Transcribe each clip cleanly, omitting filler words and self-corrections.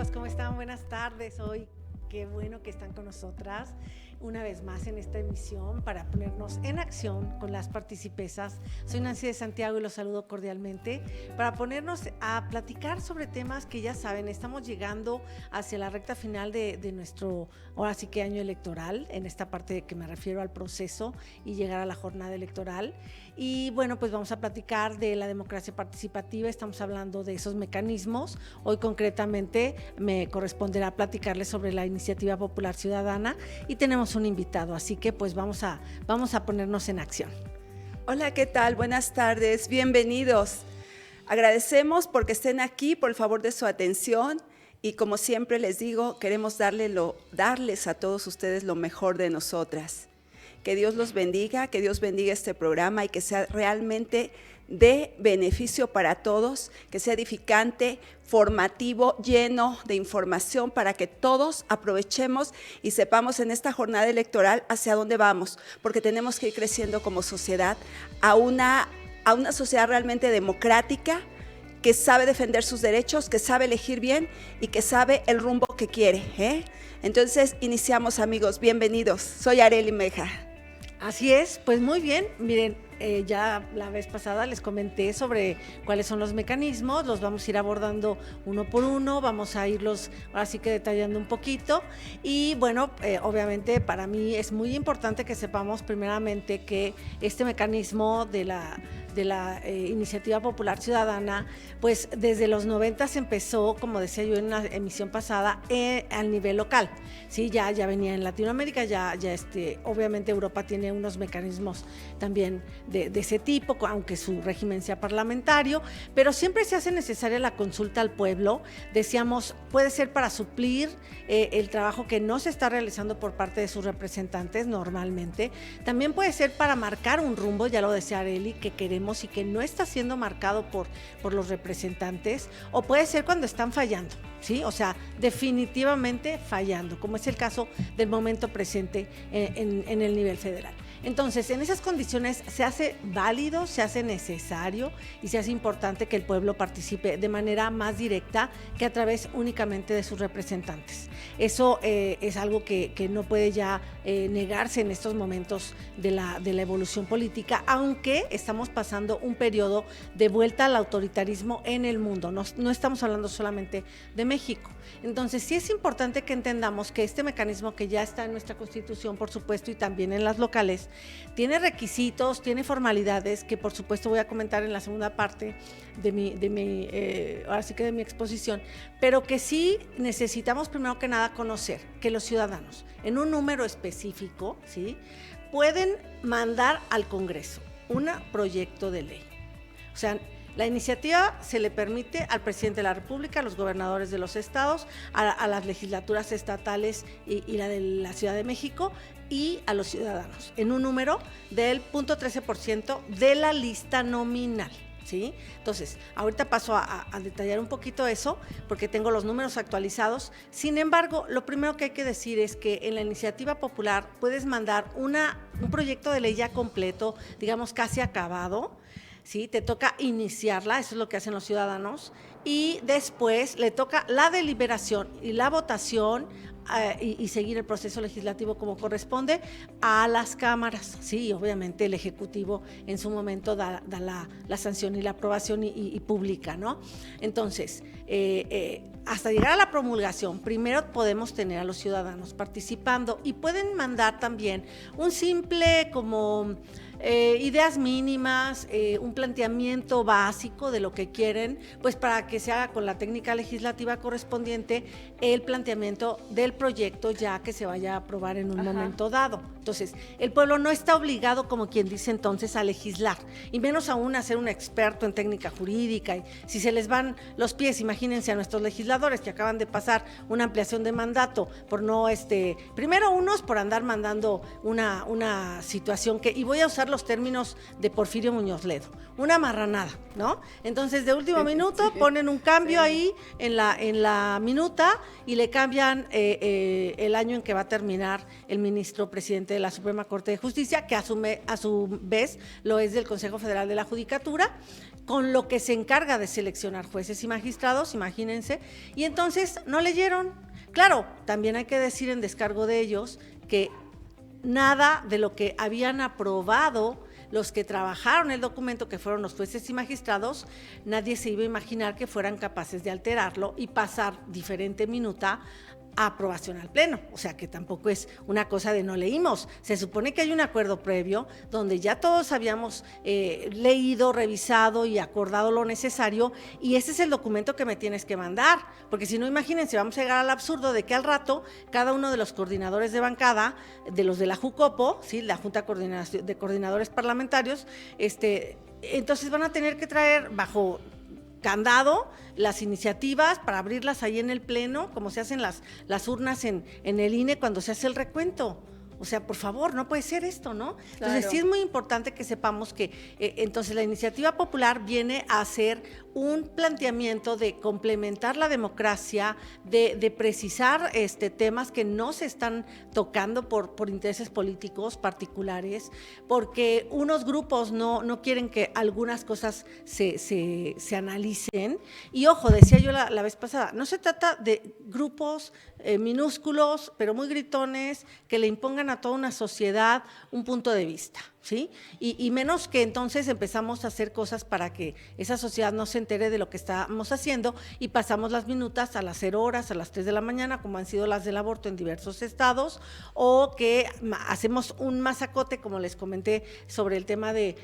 amigos, ¿cómo están? Buenas tardes. Hoy qué bueno que están con nosotras una vez más en esta emisión para ponernos en acción con las participesas. Soy Nancy de Santiago y los saludo cordialmente para ponernos a platicar sobre temas que ya saben, estamos llegando hacia la recta final de nuestro, ahora sí que año electoral, en esta parte de que me refiero al proceso y llegar a la jornada electoral. Y bueno, pues vamos a platicar de la democracia participativa, estamos hablando de esos mecanismos. Hoy concretamente me corresponderá platicarles sobre la iniciativa popular ciudadana y tenemos un invitado, así que pues vamos a ponernos en acción. Hola, ¿qué tal? Buenas tardes, bienvenidos. Agradecemos porque estén aquí, por el favor de su atención y como siempre les digo, queremos darles a todos ustedes lo mejor de nosotras. Que Dios los bendiga, que Dios bendiga este programa y que sea realmente de beneficio para todos, que sea edificante, formativo, lleno de información para que todos aprovechemos y sepamos en esta jornada electoral hacia dónde vamos, porque tenemos que ir creciendo como sociedad a una sociedad realmente democrática, que sabe defender sus derechos, que sabe elegir bien y que sabe el rumbo que quiere, ¿eh? Entonces, iniciamos, amigos, bienvenidos. Soy Arely Meja. Así es, pues muy bien, miren, ya la vez pasada les comenté sobre cuáles son los mecanismos, los vamos a ir abordando uno por uno, vamos a irlos ahora sí que detallando un poquito y bueno, obviamente para mí es muy importante que sepamos primeramente que este mecanismo de la Iniciativa Popular Ciudadana, pues desde los 90 se empezó, como decía yo en la emisión pasada, al nivel local, ¿sí? Ya venía en Latinoamérica, obviamente Europa tiene unos mecanismos también de ese tipo, aunque su régimen sea parlamentario, pero siempre se hace necesaria la consulta al pueblo, decíamos, puede ser para suplir el trabajo que no se está realizando por parte de sus representantes normalmente, también puede ser para marcar un rumbo, ya lo decía Arely, que queremos y que no está siendo marcado por los representantes, o puede ser cuando están fallando, ¿sí? O sea, definitivamente fallando, como es el caso del momento presente en el nivel federal. Entonces, en esas condiciones se hace válido, se hace necesario y se hace importante que el pueblo participe de manera más directa que a través únicamente de sus representantes. Eso es algo que no puede ya negarse en estos momentos de la evolución política, aunque estamos pasando un periodo de vuelta al autoritarismo en el mundo. No estamos hablando solamente de México. Entonces, sí es importante que entendamos que este mecanismo que ya está en nuestra Constitución, por supuesto, y también en las locales, tiene requisitos, tiene formalidades que por supuesto voy a comentar en la segunda parte de mi exposición, pero que sí necesitamos primero que nada conocer que los ciudadanos en un número específico, ¿sí?, pueden mandar al Congreso un proyecto de ley. O sea, la iniciativa se le permite al presidente de la República, a los gobernadores de los estados, a las legislaturas estatales y la de la Ciudad de México y a los ciudadanos, en un número del 0.13% de la lista nominal, ¿sí? Entonces, ahorita paso a detallar un poquito eso, porque tengo los números actualizados. Sin embargo, lo primero que hay que decir es que en la iniciativa popular puedes mandar un proyecto de ley ya completo, digamos casi acabado, ¿sí? Te toca iniciarla, eso es lo que hacen los ciudadanos, y después le toca la deliberación y la votación y seguir el proceso legislativo como corresponde a las cámaras, sí, obviamente el Ejecutivo en su momento da la sanción y la aprobación y publica, ¿no? Entonces, hasta llegar a la promulgación, primero podemos tener a los ciudadanos participando y pueden mandar también un simple como ideas mínimas, un planteamiento básico de lo que quieren, pues para que se haga con la técnica legislativa correspondiente el planteamiento del proyecto ya que se vaya a aprobar en un momento dado. Entonces, el pueblo no está obligado, como quien dice entonces, a legislar, y menos aún a ser un experto en técnica jurídica. Y si se les van los pies, imagínense a nuestros legisladores que acaban de pasar una ampliación de mandato por no, primero unos por andar mandando una situación que, y voy a usar los términos de Porfirio Muñoz Ledo, una marranada, ¿no? Entonces, de último minuto ponen un cambio ahí en la minuta y le cambian el año en que va a terminar el ministro presidente de la Suprema Corte de Justicia, que a su vez lo es del Consejo Federal de la Judicatura, con lo que se encarga de seleccionar jueces y magistrados, imagínense, y entonces no leyeron. Claro, también hay que decir en descargo de ellos que nada de lo que habían aprobado los que trabajaron el documento, que fueron los jueces y magistrados, nadie se iba a imaginar que fueran capaces de alterarlo y pasar diferente minuta a aprobación al Pleno. O sea que tampoco es una cosa de no leímos. Se supone que hay un acuerdo previo donde ya todos habíamos leído, revisado y acordado lo necesario, y ese es el documento que me tienes que mandar, porque si no, imagínense, vamos a llegar al absurdo de que al rato cada uno de los coordinadores de bancada, de los de la JUCOPO, ¿sí?, la Junta de Coordinadores Parlamentarios, entonces van a tener que traer bajo candado las iniciativas para abrirlas ahí en el Pleno, como se hacen las urnas en el INE cuando se hace el recuento. O sea, por favor, no puede ser esto, ¿no? Claro. Entonces sí es muy importante que sepamos que entonces la iniciativa popular viene a hacer un planteamiento de complementar la democracia, de precisar temas que no se están tocando por intereses políticos particulares, porque unos grupos no quieren que algunas cosas se analicen. Y ojo, decía yo la vez pasada, no se trata de grupos minúsculos, pero muy gritones, que le impongan a toda una sociedad un punto de vista, ¿sí? Y menos que entonces empezamos a hacer cosas para que esa sociedad no se entere de lo que estamos haciendo y pasamos las minutas a las 0 horas, a las 3 de la mañana, como han sido las del aborto en diversos estados, o que hacemos un masacote, como les comenté, sobre el tema de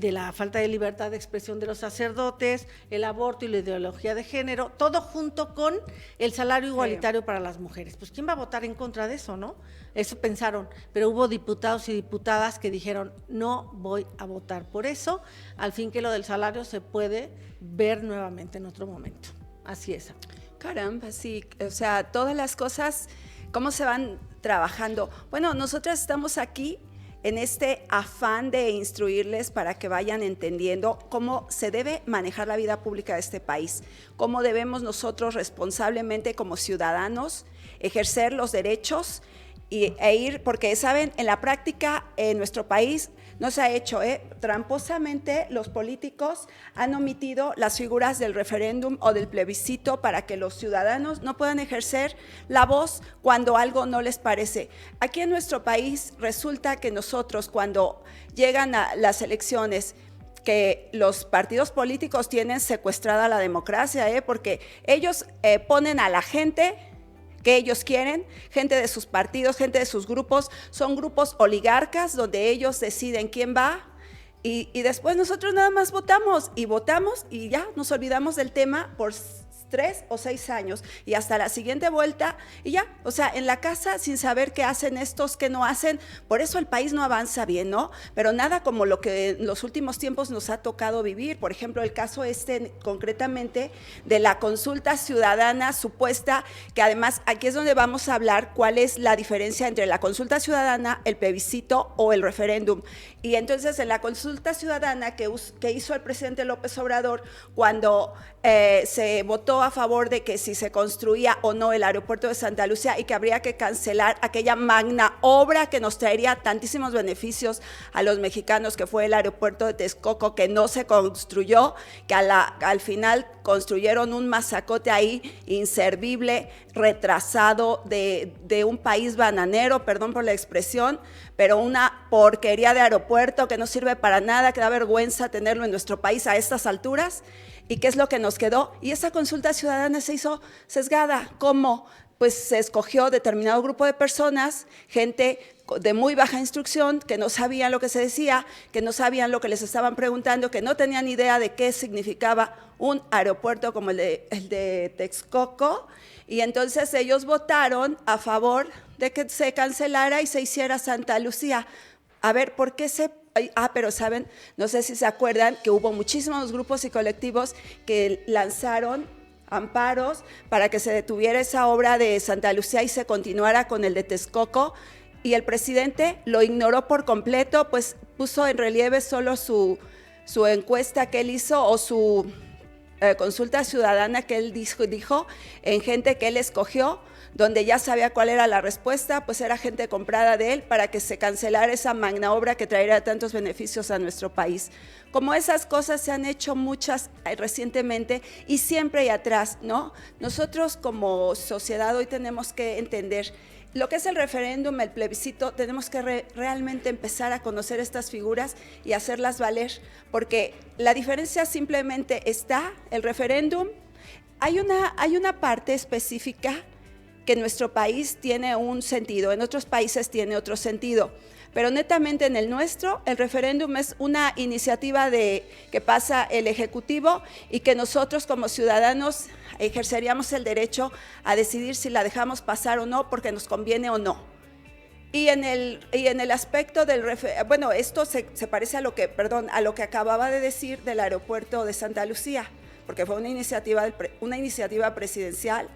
la falta de libertad de expresión de los sacerdotes, el aborto y la ideología de género, todo junto con el salario igualitario para las mujeres. Pues ¿quién va a votar en contra de eso, no? Eso pensaron, pero hubo diputados y diputadas que dijeron, no voy a votar por eso, al fin que lo del salario se puede ver nuevamente en otro momento. Así es. Caramba, sí, o sea, todas las cosas, cómo se van trabajando. Bueno, nosotras estamos aquí en este afán de instruirles para que vayan entendiendo cómo se debe manejar la vida pública de este país, cómo debemos nosotros responsablemente como ciudadanos ejercer los derechos e ir, porque saben, en la práctica en nuestro país no se ha hecho, tramposamente los políticos han omitido las figuras del referéndum o del plebiscito para que los ciudadanos no puedan ejercer la voz cuando algo no les parece. Aquí en nuestro país resulta que nosotros, cuando llegan a las elecciones, que los partidos políticos tienen secuestrada la democracia, porque ellos ponen a la gente que ellos quieren, gente de sus partidos, gente de sus grupos, son grupos oligarcas donde ellos deciden quién va y después nosotros nada más votamos y ya nos olvidamos del tema por 3 o 6 años y hasta la siguiente vuelta y ya, o sea, en la casa sin saber qué hacen estos, qué no hacen, por eso el país no avanza bien, ¿no? Pero nada como lo que en los últimos tiempos nos ha tocado vivir, por ejemplo, el caso concretamente de la consulta ciudadana supuesta, que además aquí es donde vamos a hablar cuál es la diferencia entre la consulta ciudadana, el plebiscito o el referéndum. Y entonces en la consulta ciudadana que hizo el presidente López Obrador cuando se votó a favor de que si se construía o no el aeropuerto de Santa Lucía y que habría que cancelar aquella magna obra que nos traería tantísimos beneficios a los mexicanos, que fue el aeropuerto de Texcoco, que no se construyó, que al final construyeron un masacote ahí inservible, retrasado de un país bananero, perdón por la expresión, pero una porquería de aeropuerto que no sirve para nada, que da vergüenza tenerlo en nuestro país a estas alturas. ¿Y qué es lo que nos quedó? Y esa consulta ciudadana se hizo sesgada. ¿Cómo? Pues se escogió determinado grupo de personas, gente de muy baja instrucción, que no sabían lo que se decía, que no sabían lo que les estaban preguntando, que no tenían idea de qué significaba un aeropuerto como el de Texcoco, y entonces ellos votaron a favor de que se cancelara y se hiciera Santa Lucía. A ver, ¿por qué pero saben, no sé si se acuerdan que hubo muchísimos grupos y colectivos que lanzaron amparos para que se detuviera esa obra de Santa Lucía y se continuara con el de Texcoco, y el presidente lo ignoró por completo, pues puso en relieve solo su encuesta que él hizo o consulta ciudadana que él dijo en gente que él escogió, donde ya sabía cuál era la respuesta, pues era gente comprada de él para que se cancelara esa magna obra que traería tantos beneficios a nuestro país. Como esas cosas se han hecho muchas recientemente y siempre hay atrás, ¿no? Nosotros como sociedad hoy tenemos que entender lo que es el referéndum, el plebiscito, tenemos que realmente empezar a conocer estas figuras y hacerlas valer, porque la diferencia simplemente está, el referéndum, hay una parte específica que en nuestro país tiene un sentido, en otros países tiene otro sentido, pero netamente en el nuestro, el referéndum es una iniciativa que pasa el Ejecutivo y que nosotros como ciudadanos ejerceríamos el derecho a decidir si la dejamos pasar o no, porque nos conviene o no. Y en el aspecto del bueno, esto se parece a lo que acababa de decir del aeropuerto de Santa Lucía, porque fue una iniciativa presidencial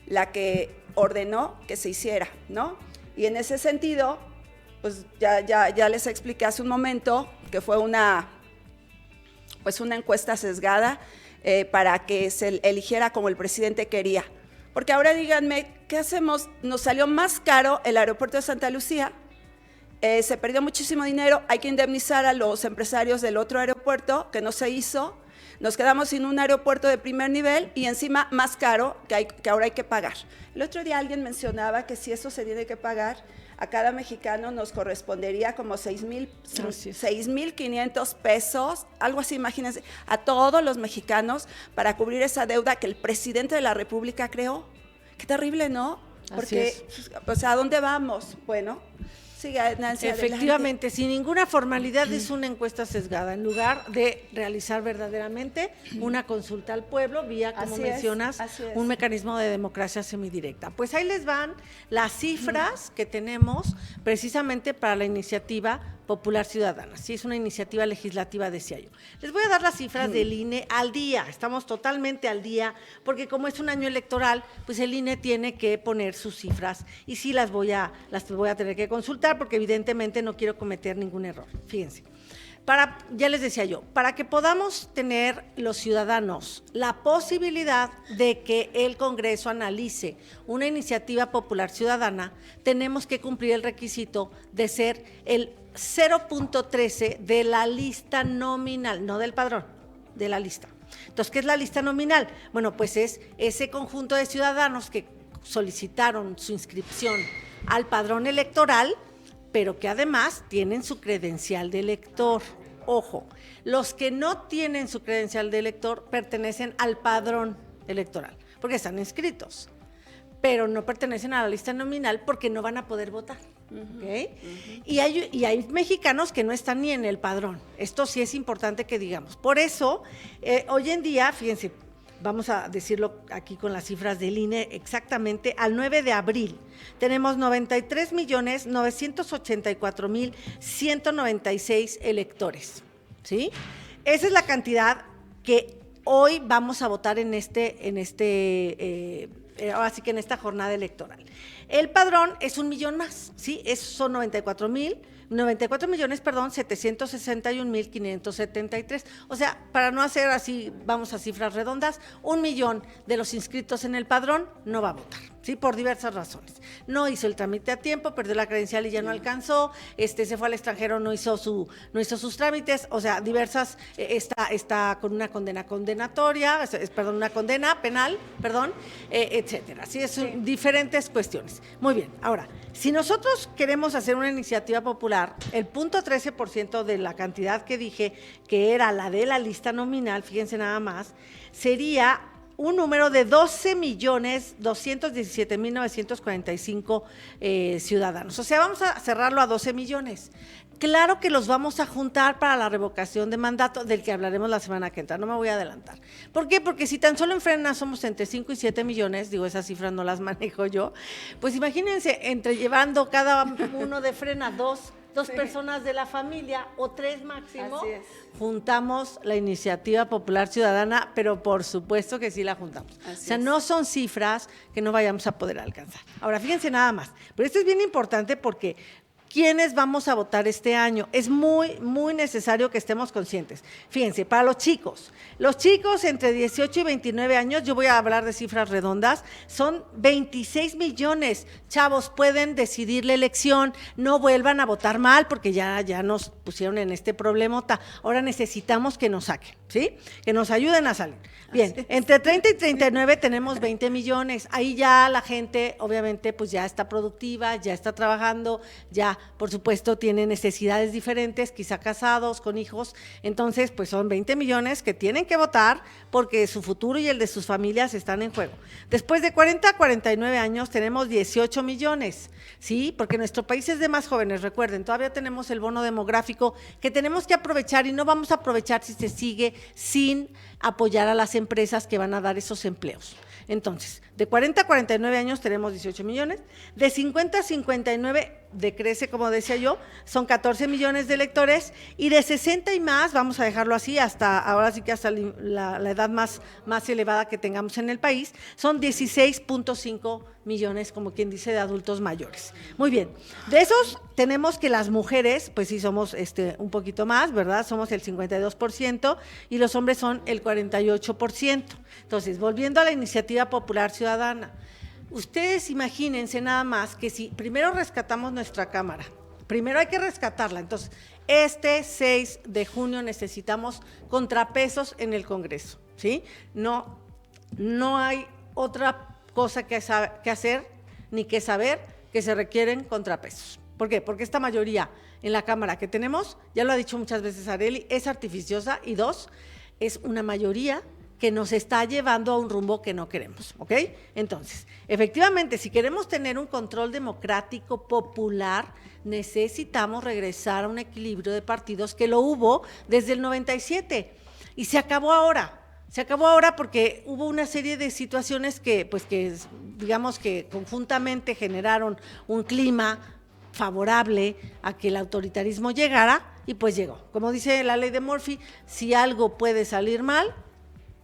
la que ordenó que se hiciera, ¿no? Y en ese sentido, pues ya les expliqué hace un momento que fue una encuesta sesgada para que se eligiera como el presidente quería. Porque ahora díganme, ¿qué hacemos? Nos salió más caro el aeropuerto de Santa Lucía, se perdió muchísimo dinero, hay que indemnizar a los empresarios del otro aeropuerto que no se hizo, nos quedamos sin un aeropuerto de primer nivel y encima más caro que ahora hay que pagar. El otro día alguien mencionaba que si eso se tiene que pagar, a cada mexicano nos correspondería como 6,500 pesos, algo así, imagínense, a todos los mexicanos para cubrir esa deuda que el presidente de la República creó. Qué terrible, ¿no? Porque, pues, ¿a dónde vamos? Bueno, siga, Nancy, efectivamente, adelante. sin ninguna formalidad es una encuesta sesgada, en lugar de realizar verdaderamente una consulta al pueblo vía, como mencionas, un mecanismo de democracia semidirecta. Pues ahí les van las cifras que tenemos precisamente para la iniciativa Popular Ciudadana. Sí, es una iniciativa legislativa, decía yo. Les voy a dar las cifras del INE al día, estamos totalmente al día, porque como es un año electoral, pues el INE tiene que poner sus cifras y sí las voy a tener que consultar porque evidentemente no quiero cometer ningún error. Fíjense, ya les decía yo, para que podamos tener los ciudadanos la posibilidad de que el Congreso analice una iniciativa popular ciudadana, tenemos que cumplir el requisito de ser el 0.13 de la lista nominal, no del padrón, de la lista. Entonces, ¿qué es la lista nominal? Bueno, pues es ese conjunto de ciudadanos que solicitaron su inscripción al padrón electoral, pero que además tienen su credencial de elector. Ojo, los que no tienen su credencial de elector pertenecen al padrón electoral, porque están inscritos, pero no pertenecen a la lista nominal porque no van a poder votar. ¿Okay? Y hay mexicanos que no están ni en el padrón. Esto sí es importante que digamos. Por eso, hoy en día, fíjense, vamos a decirlo aquí con las cifras del INE, exactamente al 9 de abril tenemos 93.984.196 electores, ¿sí? Esa es la cantidad que hoy vamos a votar así que en esta jornada electoral. El padrón es 1 millón más, ¿sí? Son 94.761.573. O sea, para no hacer así, vamos a cifras redondas, 1 millón de los inscritos en el padrón no va a votar, ¿sí? Por diversas razones. No hizo el trámite a tiempo, perdió la credencial y ya no alcanzó, se fue al extranjero, no hizo sus trámites, o sea, diversas, está con una condena una condena penal, etcétera. Sí, diferentes cuestiones. Muy bien, ahora, si nosotros queremos hacer una iniciativa popular, el 0.13% de la cantidad que dije, que era la de la lista nominal, fíjense nada más, sería un número de 12.217.945 ciudadanos. O sea, vamos a cerrarlo a 12 millones. Claro que los vamos a juntar para la revocación de mandato, del que hablaremos la semana que entra, no me voy a adelantar. ¿Por qué? Porque si tan solo en Frena somos entre 5 y 7 millones, digo, esas cifras no las manejo yo, pues imagínense, entre llevando cada uno de Frena dos personas de la familia o 3 máximo, juntamos la iniciativa popular ciudadana, pero por supuesto que sí la juntamos. O sea, no son cifras que no vayamos a poder alcanzar. Ahora, fíjense nada más, pero esto es bien importante porque ¿quiénes vamos a votar este año? Es muy, muy necesario que estemos conscientes. Fíjense, para los chicos entre 18 y 29 años, yo voy a hablar de cifras redondas, son 26 millones. Chavos, pueden decidir la elección, no vuelvan a votar mal porque ya nos pusieron en este problemota. Ahora necesitamos que nos saquen, ¿sí? Que nos ayuden a salir. Bien, entre 30 y 39 tenemos 20 millones. Ahí ya la gente, obviamente, pues ya está productiva, ya está trabajando, ya, por supuesto, tiene necesidades diferentes, quizá casados, con hijos. Entonces, pues son 20 millones que tienen que votar porque su futuro y el de sus familias están en juego. Después de 40 a 49 años tenemos 18 millones, ¿sí? Porque nuestro país es de más jóvenes, recuerden, todavía tenemos el bono demográfico que tenemos que aprovechar y no vamos a aprovechar si se sigue sin apoyar a las empresas que van a dar esos empleos. Entonces, de 40 a 49 años tenemos 18 millones, de 50 a 59 decrece, como decía yo, son 14 millones de electores, y de 60 y más, vamos a dejarlo así, hasta ahora sí que hasta la edad más elevada que tengamos en el país, son 16.5 millones, como quien dice, de adultos mayores. Muy bien, de esos tenemos que las mujeres, pues sí somos un poquito más, ¿verdad? Somos el 52% y los hombres son el 48%. Entonces, volviendo a la iniciativa popular ciudadana, ustedes imagínense nada más que si primero rescatamos nuestra Cámara, primero hay que rescatarla, entonces este 6 de junio necesitamos contrapesos en el Congreso, ¿sí? No hay otra cosa que hacer ni que saber que se requieren contrapesos. ¿Por qué? Porque esta mayoría en la Cámara que tenemos, ya lo ha dicho muchas veces Arely, es artificiosa, y dos, es una mayoría que nos está llevando a un rumbo que no queremos, ¿ok? Entonces, efectivamente, si queremos tener un control democrático popular, necesitamos regresar a un equilibrio de partidos que lo hubo desde el 97 y se acabó ahora. Se acabó ahora porque hubo una serie de situaciones que digamos que conjuntamente generaron un clima favorable a que el autoritarismo llegara, y pues llegó. Como dice la ley de Murphy, si algo puede salir mal,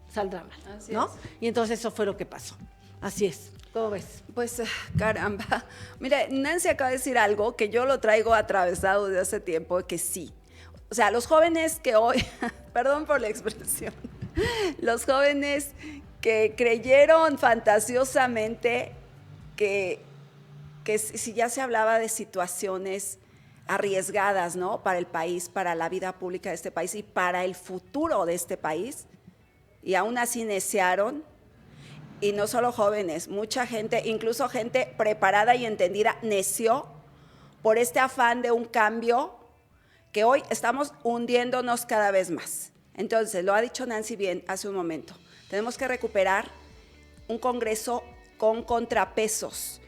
saldrá mal, así ¿no? Es. Y entonces eso fue lo que pasó. Así es. ¿Cómo ves? Pues caramba. Mira, Nancy acaba de decir algo que yo lo traigo atravesado desde hace tiempo, que sí. O sea, los jóvenes que hoy, perdón por la expresión, los jóvenes que creyeron fantasiosamente que si ya se hablaba de situaciones arriesgadas, ¿no? Para el país, para la vida pública de este país y para el futuro de este país, y aún así neciaron, y no solo jóvenes, mucha gente, incluso gente preparada y entendida, neció por este afán de un cambio que hoy estamos hundiéndonos cada vez más. Entonces, lo ha dicho Nancy bien hace un momento, tenemos que recuperar un Congreso con contrapesos,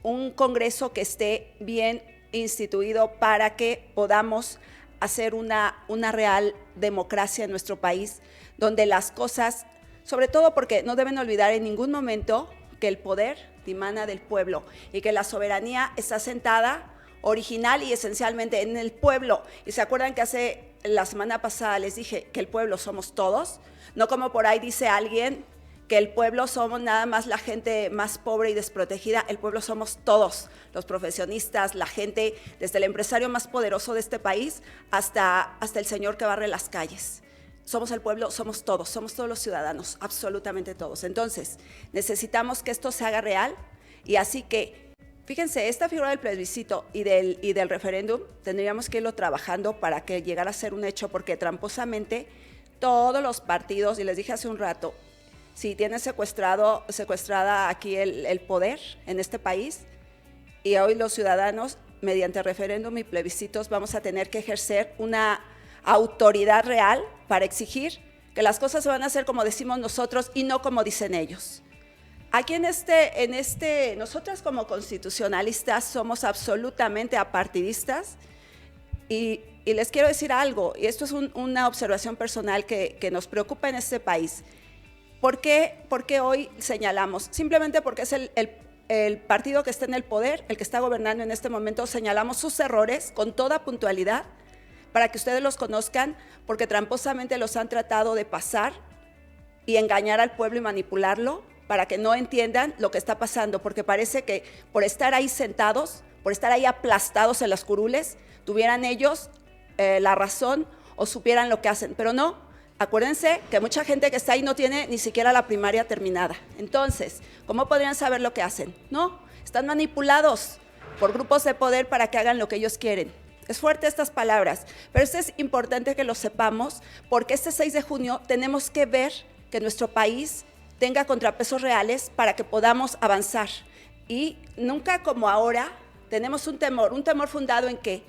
un Congreso que esté bien instituido para que podamos hacer una real democracia en nuestro país, donde las cosas, sobre todo porque no deben olvidar en ningún momento que el poder dimana del pueblo y que la soberanía está sentada original y esencialmente en el pueblo. Y se acuerdan que la semana pasada les dije que el pueblo somos todos, no como por ahí dice alguien que el pueblo somos nada más la gente más pobre y desprotegida. El pueblo somos todos, los profesionistas, la gente, desde el empresario más poderoso de este país hasta el señor que barre las calles. Somos el pueblo, somos todos los ciudadanos, absolutamente todos. Entonces, necesitamos que esto se haga real, y así que, fíjense, esta figura del plebiscito y del referéndum tendríamos que irlo trabajando para que llegara a ser un hecho, porque tramposamente todos los partidos, y les dije hace un rato, si tienen secuestrada aquí el poder en este país, y hoy los ciudadanos, mediante referéndum y plebiscitos, vamos a tener que ejercer una autoridad real para exigir que las cosas se van a hacer como decimos nosotros y no como dicen ellos. Aquí nosotras como constitucionalistas somos absolutamente apartidistas, y les quiero decir algo, y esto es una observación personal que nos preocupa en este país. ¿Por qué hoy señalamos? Simplemente porque es el partido que está en el poder, el que está gobernando en este momento, señalamos sus errores con toda puntualidad para que ustedes los conozcan, porque tramposamente los han tratado de pasar y engañar al pueblo y manipularlo para que no entiendan lo que está pasando, porque parece que por estar ahí sentados, por estar ahí aplastados en las curules, tuvieran ellos la razón o supieran lo que hacen, pero no. Acuérdense que mucha gente que está ahí no tiene ni siquiera la primaria terminada. Entonces, ¿cómo podrían saber lo que hacen? No, están manipulados por grupos de poder para que hagan lo que ellos quieren. Es fuerte estas palabras, pero esto es importante que lo sepamos, porque este 6 de junio tenemos que ver que nuestro país tenga contrapesos reales para que podamos avanzar. Y nunca como ahora tenemos un temor fundado en que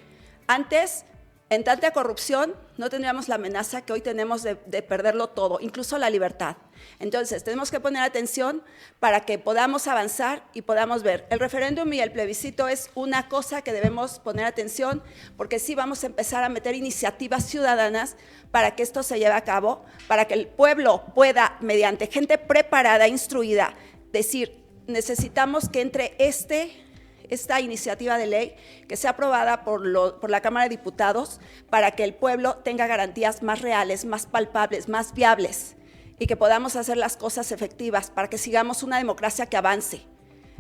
antes, en tanta corrupción, no tendríamos la amenaza que hoy tenemos de perderlo todo, incluso la libertad. Entonces, tenemos que poner atención para que podamos avanzar y podamos ver. El referéndum y el plebiscito es una cosa que debemos poner atención, porque sí vamos a empezar a meter iniciativas ciudadanas para que esto se lleve a cabo, para que el pueblo pueda, mediante gente preparada, instruida, decir, necesitamos que entre esta iniciativa de ley que sea aprobada por la Cámara de Diputados para que el pueblo tenga garantías más reales, más palpables, más viables y que podamos hacer las cosas efectivas para que sigamos una democracia que avance.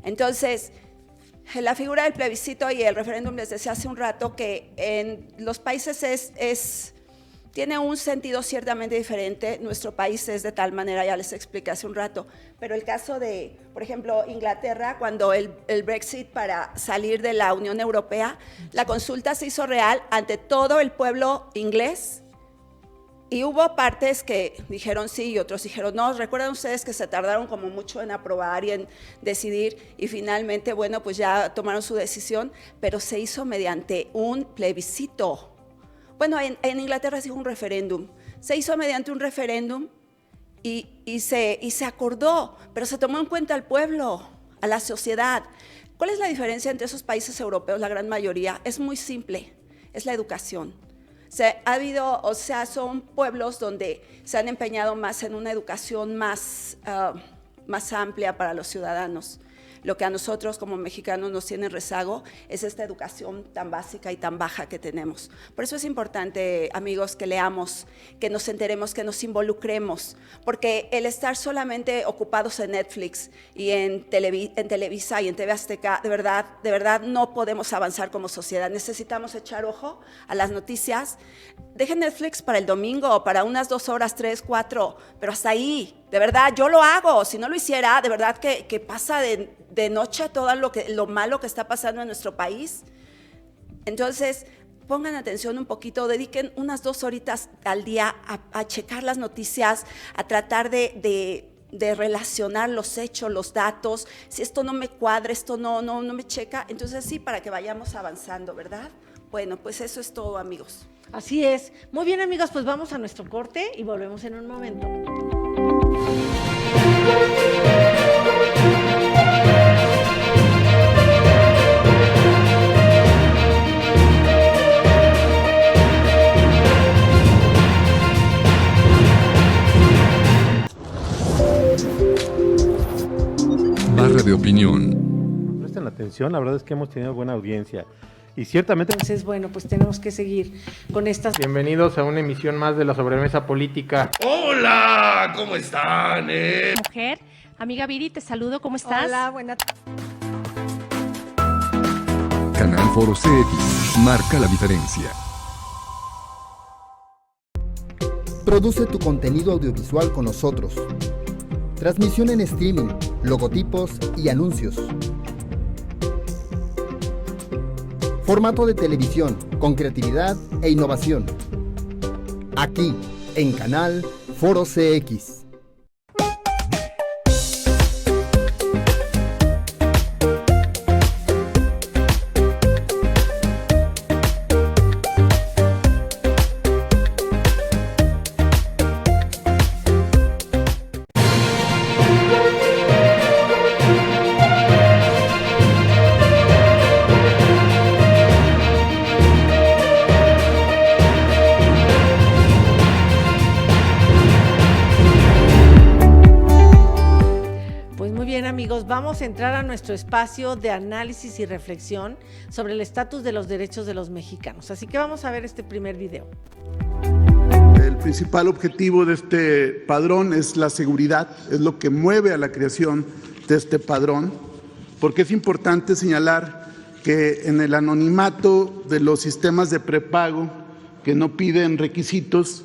Entonces, la figura del plebiscito y el referéndum, les decía hace un rato que en los países tiene un sentido ciertamente diferente. Nuestro país es de tal manera, ya les expliqué hace un rato, pero el caso de, por ejemplo, Inglaterra, cuando el Brexit para salir de la Unión Europea, la consulta se hizo real ante todo el pueblo inglés y hubo partes que dijeron sí y otros dijeron no. Recuerdan ustedes que se tardaron como mucho en aprobar y en decidir y finalmente, bueno, pues ya tomaron su decisión, pero se hizo mediante un plebiscito. Bueno, en Inglaterra se hizo un referéndum, se hizo mediante un referéndum y se acordó, pero se tomó en cuenta al pueblo, a la sociedad. ¿Cuál es la diferencia entre esos países europeos, la gran mayoría? Es muy simple, es la educación. Son pueblos donde se han empeñado más en una educación más amplia para los ciudadanos. Lo que a nosotros como mexicanos nos tiene rezago es esta educación tan básica y tan baja que tenemos. Por eso es importante, amigos, que leamos, que nos enteremos, que nos involucremos, porque el estar solamente ocupados en Netflix y en Televisa y en TV Azteca, de verdad no podemos avanzar como sociedad. Necesitamos echar ojo a las noticias. Dejen Netflix para el domingo o para unas 2 horas, 3, 4, pero hasta ahí. De verdad, yo lo hago. Si no lo hiciera, de verdad que pasa de noche todo lo malo que está pasando en nuestro país. Entonces, pongan atención un poquito, dediquen unas 2 horitas al día a checar las noticias, a tratar de relacionar los hechos, los datos. Si esto no me cuadra, esto no me checa, entonces sí, para que vayamos avanzando, ¿verdad? Bueno, pues eso es todo, amigos. Así es. Muy bien, amigos, pues vamos a nuestro corte y volvemos en un momento. Barra de opinión. Presten atención, la verdad es que hemos tenido buena audiencia. Y ciertamente... Entonces, bueno, pues tenemos que seguir con estas... Bienvenidos a una emisión más de la Sobremesa Política. ¡Hola! ¿Cómo están, Mujer, amiga Viri, te saludo, ¿cómo estás? Hola, buenas. Canal Foro CX. Marca la diferencia. Produce tu contenido audiovisual con nosotros. Transmisión en streaming, logotipos y anuncios. Formato de televisión, con creatividad e innovación. Aquí, en Canal Foro CX. Vamos a entrar a nuestro espacio de análisis y reflexión sobre el estatus de los derechos de los mexicanos. Así que vamos a ver este primer video. El principal objetivo de este padrón es la seguridad, es lo que mueve a la creación de este padrón, porque es importante señalar que en el anonimato de los sistemas de prepago que no piden requisitos,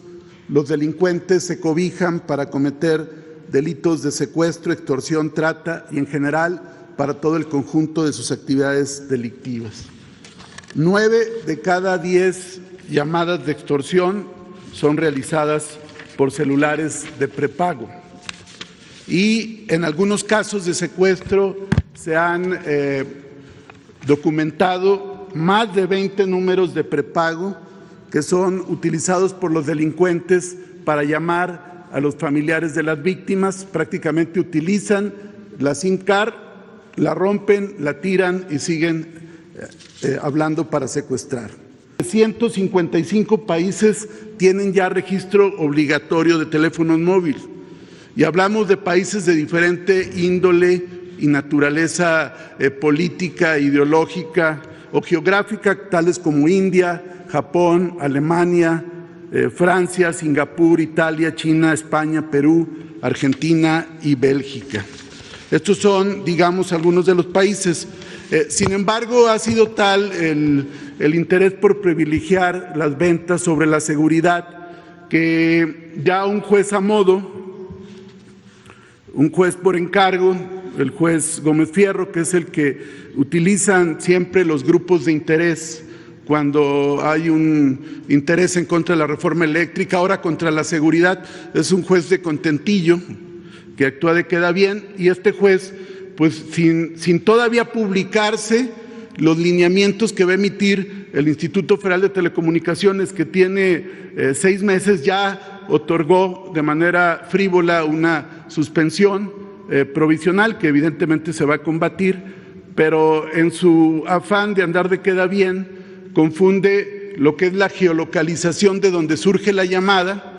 los delincuentes se cobijan para cometer delitos de secuestro, extorsión, trata y en general para todo el conjunto de sus actividades delictivas. 9 de cada 10 llamadas de extorsión son realizadas por celulares de prepago. Y en algunos casos de secuestro se han documentado más de 20 números de prepago que son utilizados por los delincuentes para llamar a los familiares de las víctimas. Prácticamente utilizan la SIM card, la rompen, la tiran y siguen hablando para secuestrar. 155 países tienen ya registro obligatorio de teléfonos móviles y hablamos de países de diferente índole y naturaleza política, ideológica o geográfica, tales como India, Japón, Alemania, Francia, Singapur, Italia, China, España, Perú, Argentina y Bélgica. Estos son, digamos, algunos de los países. Sin embargo, ha sido tal el interés por privilegiar las ventas sobre la seguridad que ya un juez a modo, un juez por encargo, el juez Gómez Fierro, que es el que utilizan siempre los grupos de interés cuando hay un interés en contra de la reforma eléctrica, ahora contra la seguridad, es un juez de contentillo que actúa de queda bien, y este juez, pues sin todavía publicarse los lineamientos que va a emitir el Instituto Federal de Telecomunicaciones, que tiene 6 meses, ya otorgó de manera frívola una suspensión provisional que evidentemente se va a combatir, pero en su afán de andar de queda bien, confunde lo que es la geolocalización de donde surge la llamada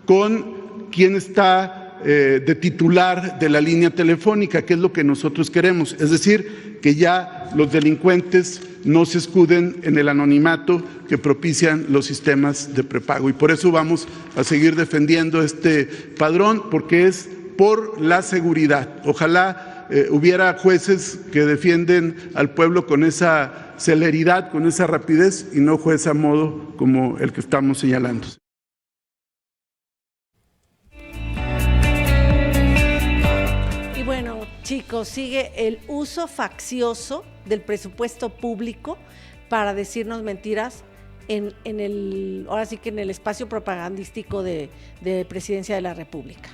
con quién está de titular de la línea telefónica, que es lo que nosotros queremos, es decir, que ya los delincuentes no se escuden en el anonimato que propician los sistemas de prepago. Y por eso vamos a seguir defendiendo este padrón, porque es por la seguridad. Ojalá hubiera jueces que defienden al pueblo con esa celeridad, con esa rapidez, y no juez a modo como el que estamos señalando. Y bueno, chicos, sigue el uso faccioso del presupuesto público para decirnos mentiras ahora sí que en el espacio propagandístico de Presidencia de la República.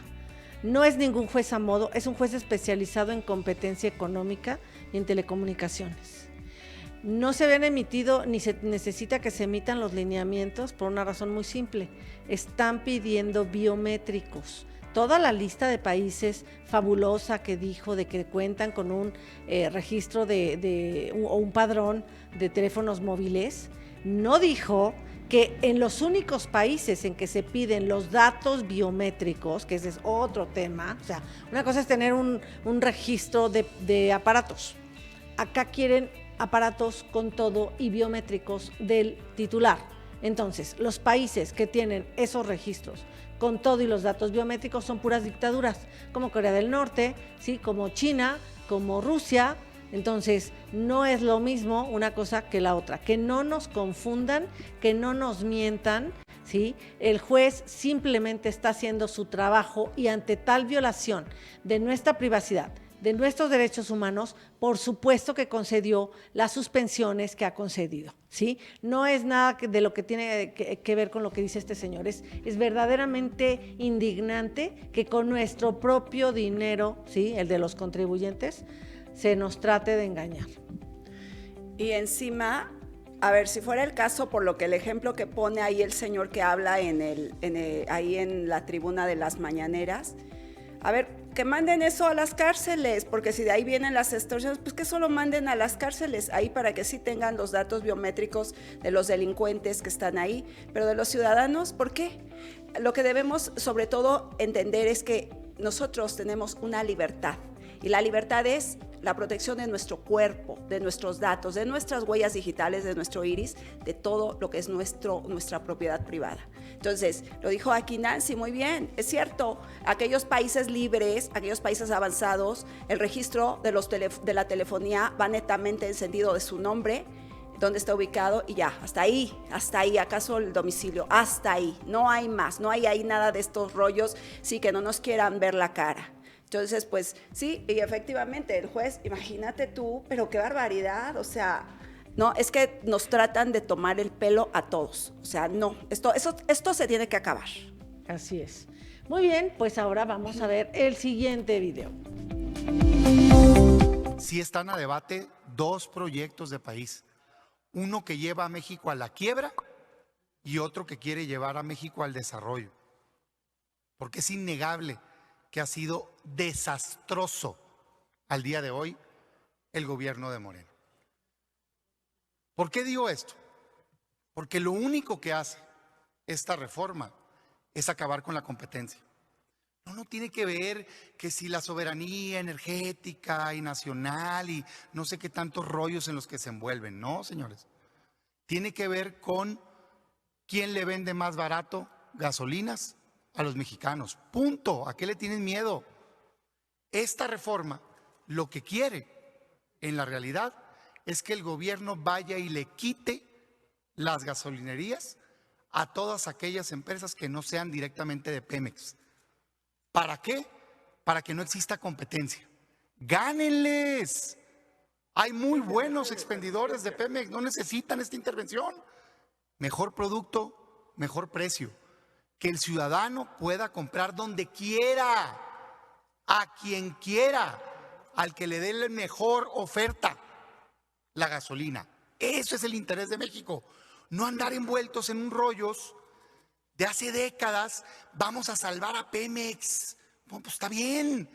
No es ningún juez a modo, es un juez especializado en competencia económica y en telecomunicaciones. No se habían emitido ni se necesita que se emitan los lineamientos por una razón muy simple. Están pidiendo biométricos. Toda la lista de países fabulosa que dijo de que cuentan con un registro o un padrón de teléfonos móviles, no dijo que en los únicos países en que se piden los datos biométricos, que ese es otro tema, o sea, una cosa es tener un registro de aparatos. Acá quieren aparatos con todo y biométricos del titular. Entonces, los países que tienen esos registros con todo y los datos biométricos son puras dictaduras, como Corea del Norte, ¿sí? Como China, como Rusia. Entonces, no es lo mismo una cosa que la otra. Que no nos confundan, que no nos mientan, ¿sí? El juez simplemente está haciendo su trabajo y ante tal violación de nuestra privacidad, de nuestros derechos humanos, por supuesto que concedió las suspensiones que ha concedido, ¿sí? No es nada de lo que tiene que ver con lo que dice este señor. Es verdaderamente indignante que con nuestro propio dinero, ¿sí? El de los contribuyentes, se nos trate de engañar. Y encima, a ver, si fuera el caso, por lo que el ejemplo que pone ahí el señor que habla ahí en la tribuna de las mañaneras, a ver, que manden eso a las cárceles, porque si de ahí vienen las extorsiones, pues que solo manden a las cárceles, ahí para que sí tengan los datos biométricos de los delincuentes que están ahí, pero de los ciudadanos, ¿por qué? Lo que debemos sobre todo entender es que nosotros tenemos una libertad, y la libertad es la protección de nuestro cuerpo, de nuestros datos, de nuestras huellas digitales, de nuestro iris, de todo lo que es nuestra propiedad privada. Entonces, lo dijo aquí Nancy muy bien, es cierto, aquellos países libres, aquellos países avanzados, el registro de la telefonía va netamente en sentido de su nombre, dónde está ubicado y ya, hasta ahí, acaso el domicilio, hasta ahí, no hay más, no hay ahí nada de estos rollos, sí, que no nos quieran ver la cara. Entonces, pues sí, y efectivamente el juez, imagínate tú, pero qué barbaridad, o sea, no, es que nos tratan de tomar el pelo a todos, o sea, no, esto se tiene que acabar. Así es. Muy bien, pues ahora vamos a ver el siguiente video. Sí están a debate dos proyectos de país. Uno que lleva a México a la quiebra y otro que quiere llevar a México al desarrollo. Porque es innegable que ha sido desastroso al día de hoy el gobierno de Morena. ¿Por qué digo esto? Porque lo único que hace esta reforma es acabar con la competencia. No tiene que ver que si la soberanía energética y nacional y no sé qué tantos rollos en los que se envuelven. No, señores. Tiene que ver con quién le vende más barato gasolinas a los mexicanos. Punto. ¿A qué le tienen miedo? Esta reforma lo que quiere en la realidad es que el gobierno vaya y le quite las gasolinerías a todas aquellas empresas que no sean directamente de Pemex. ¿Para qué? Para que no exista competencia. ¡Gánenles! Hay muy buenos expendidores de Pemex, no necesitan esta intervención. Mejor producto, mejor precio. Que el ciudadano pueda comprar donde quiera, a quien quiera, al que le dé la mejor oferta, la gasolina. Eso es el interés de México. No andar envueltos en un rollos de hace décadas, vamos a salvar a Pemex. Bueno, pues está bien,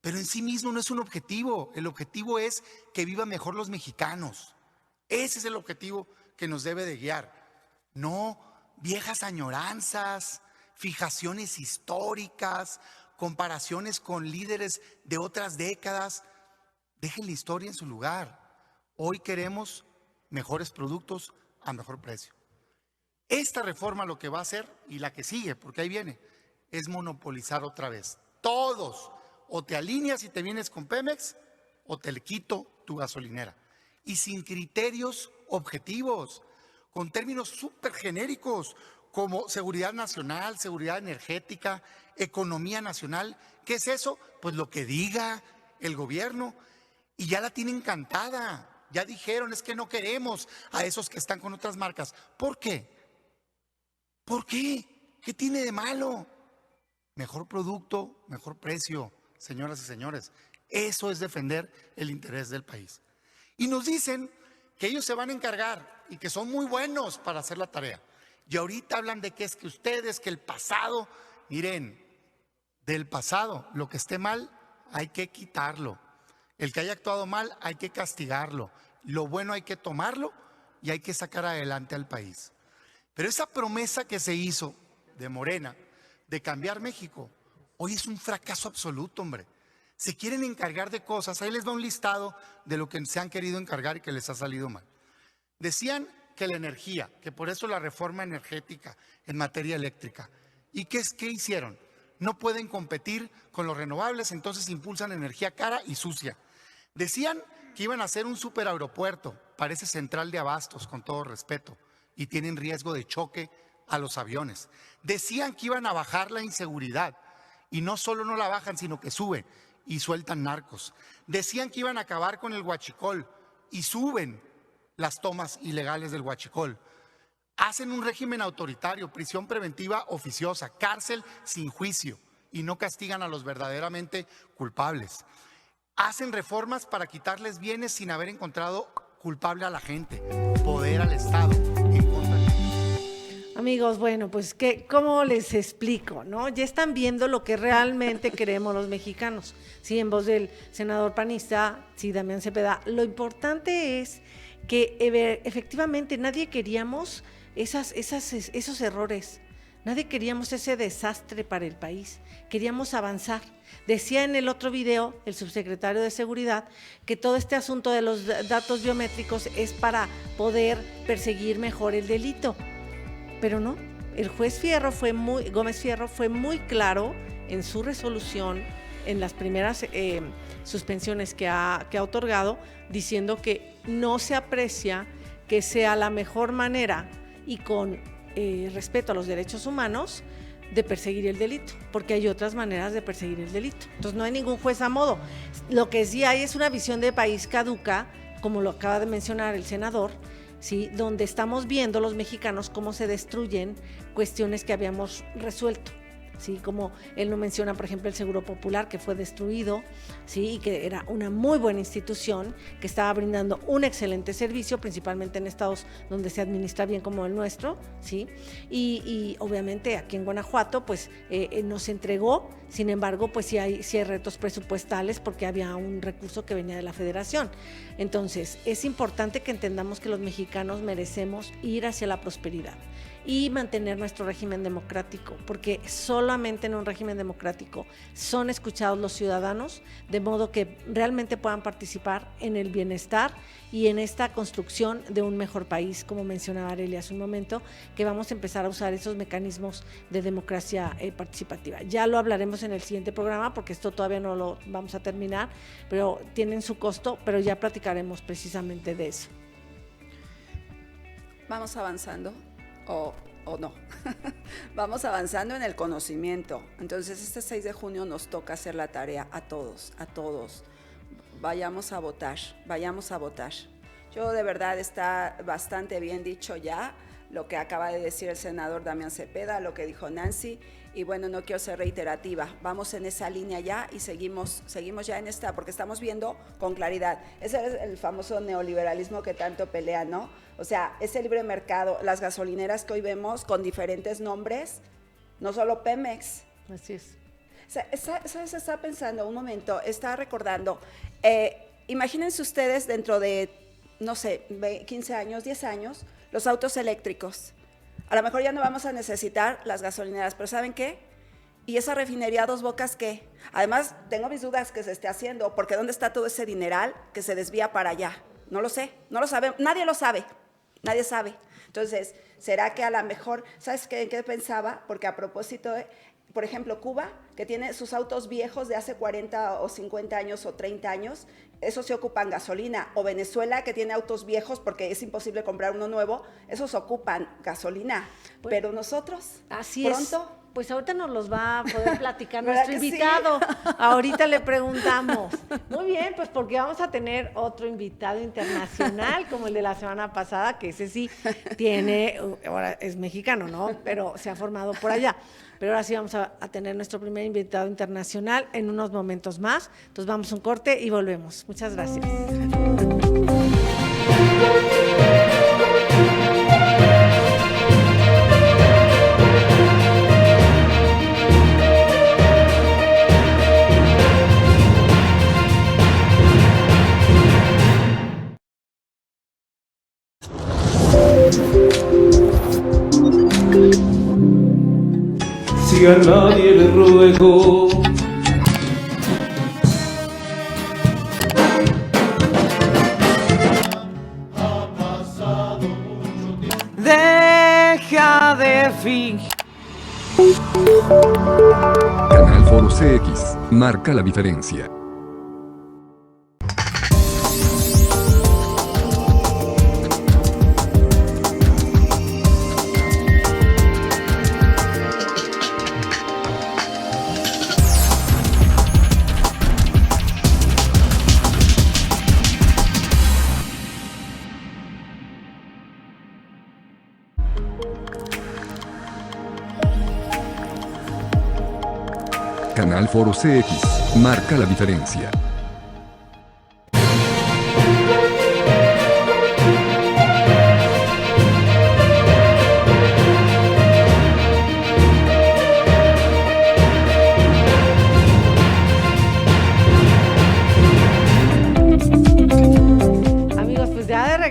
pero en sí mismo no es un objetivo. El objetivo es que vivan mejor los mexicanos. Ese es el objetivo que nos debe de guiar. No viejas añoranzas, fijaciones históricas, comparaciones con líderes de otras décadas. Dejen la historia en su lugar. Hoy queremos mejores productos a mejor precio. Esta reforma lo que va a hacer, y la que sigue, porque ahí viene, es monopolizar otra vez. Todos, o te alineas y te vienes con Pemex, o te le quito tu gasolinera. Y sin criterios objetivos, con términos súper genéricos, como seguridad nacional, seguridad energética, economía nacional. ¿Qué es eso? Pues lo que diga el gobierno. Y ya la tienen cantada. Ya dijeron, es que no queremos a esos que están con otras marcas. ¿Por qué? ¿Por qué? ¿Qué tiene de malo? Mejor producto, mejor precio, señoras y señores. Eso es defender el interés del país. Y nos dicen que ellos se van a encargar y que son muy buenos para hacer la tarea. Y ahorita hablan de que es que ustedes, que el pasado, miren, del pasado, lo que esté mal, hay que quitarlo. El que haya actuado mal, hay que castigarlo. Lo bueno hay que tomarlo y hay que sacar adelante al país. Pero esa promesa que se hizo de Morena, de cambiar México, hoy es un fracaso absoluto, hombre. Se quieren encargar de cosas, ahí les va un listado de lo que se han querido encargar y que les ha salido mal. Decían que la energía, que por eso la reforma energética en materia eléctrica. ¿Y qué hicieron? No pueden competir con los renovables, entonces impulsan energía cara y sucia. Decían que iban a hacer un superaeropuerto, parece central de abastos, con todo respeto, y tienen riesgo de choque a los aviones. Decían que iban a bajar la inseguridad, y no solo no la bajan, sino que suben y sueltan narcos. Decían que iban a acabar con el huachicol, y suben las tomas ilegales del huachicol. Hacen un régimen autoritario, prisión preventiva oficiosa, cárcel sin juicio, y no castigan a los verdaderamente culpables. Hacen reformas para quitarles bienes sin haber encontrado culpable a la gente, poder al Estado en contra de... Amigos, bueno, pues ¿cómo les explico, no? Ya están viendo lo que realmente queremos los mexicanos. Sí, en voz del senador panista, sí, Damián Cepeda. Lo importante es que efectivamente nadie queríamos esos errores. Nadie queríamos ese desastre para el país, queríamos avanzar. Decía en el otro video el subsecretario de Seguridad que todo este asunto de los datos biométricos es para poder perseguir mejor el delito, pero no. El juez Gómez Fierro fue muy claro en su resolución, en las primeras suspensiones que ha otorgado, diciendo que no se aprecia que sea la mejor manera y con respeto a los derechos humanos de perseguir el delito, porque hay otras maneras de perseguir el delito. Entonces no hay ningún juez a modo. Lo que sí hay es una visión de país caduca, como lo acaba de mencionar el senador, ¿sí? Donde estamos viendo los mexicanos cómo se destruyen cuestiones que habíamos resuelto. ¿Sí? Como él no menciona, por ejemplo, el Seguro Popular, que fue destruido, ¿sí? Y que era una muy buena institución, que estaba brindando un excelente servicio, principalmente en estados donde se administra bien como el nuestro, ¿sí? Y obviamente aquí en Guanajuato, pues nos entregó, sin embargo, pues sí hay retos presupuestales porque había un recurso que venía de la Federación. Entonces, es importante que entendamos que los mexicanos merecemos ir hacia la prosperidad y mantener nuestro régimen democrático, porque solamente en un régimen democrático son escuchados los ciudadanos, de modo que realmente puedan participar en el bienestar y en esta construcción de un mejor país, como mencionaba Arely hace un momento, que vamos a empezar a usar esos mecanismos de democracia participativa. Ya lo hablaremos en el siguiente programa, porque esto todavía no lo vamos a terminar, pero tienen su costo, pero ya platicaremos precisamente de eso. Vamos avanzando. O no. Vamos avanzando en el conocimiento. Entonces, este 6 de junio nos toca hacer la tarea a todos. Vayamos a votar. Yo de verdad está bastante bien dicho ya lo que acaba de decir el senador Damián Cepeda, lo que dijo Nancy, y bueno, no quiero ser reiterativa, vamos en esa línea ya y seguimos ya en esta, porque estamos viendo con claridad. Ese es el famoso neoliberalismo que tanto pelea, ¿no? O sea, ese libre mercado, las gasolineras que hoy vemos con diferentes nombres, no solo Pemex. Así es. O sea, ¿sabes? Estaba pensando un momento, estaba recordando, imagínense ustedes dentro de, no sé, 15 años, 10 años, los autos eléctricos. A lo mejor ya no vamos a necesitar las gasolineras, pero ¿saben qué? ¿Y esa refinería Dos Bocas qué? Además, tengo mis dudas que se esté haciendo, porque ¿dónde está todo ese dineral que se desvía para allá? No lo sé, no lo sabe, nadie lo sabe, nadie sabe. Entonces, ¿será que a lo mejor, ¿sabes qué pensaba? Porque a propósito de, por ejemplo, Cuba, que tiene sus autos viejos de hace 40 o 50 años o 30 años, esos se ocupan gasolina. O Venezuela, que tiene autos viejos porque es imposible comprar uno nuevo, esos ocupan gasolina. Pues, pero nosotros, así pronto... es. Pues ahorita nos los va a poder platicar nuestro invitado. Sí. Ahorita le preguntamos. Muy bien, pues porque vamos a tener otro invitado internacional, como el de la semana pasada, que ese sí tiene, ahora es mexicano, ¿no? Pero se ha formado por allá. Pero ahora sí vamos a tener nuestro primer invitado internacional en unos momentos más. Entonces vamos a un corte y volvemos. Muchas gracias. Si a nadie le ruego, deja de fingir. Canal Foro CX, marca la diferencia. Canal Foro CX, marca la diferencia.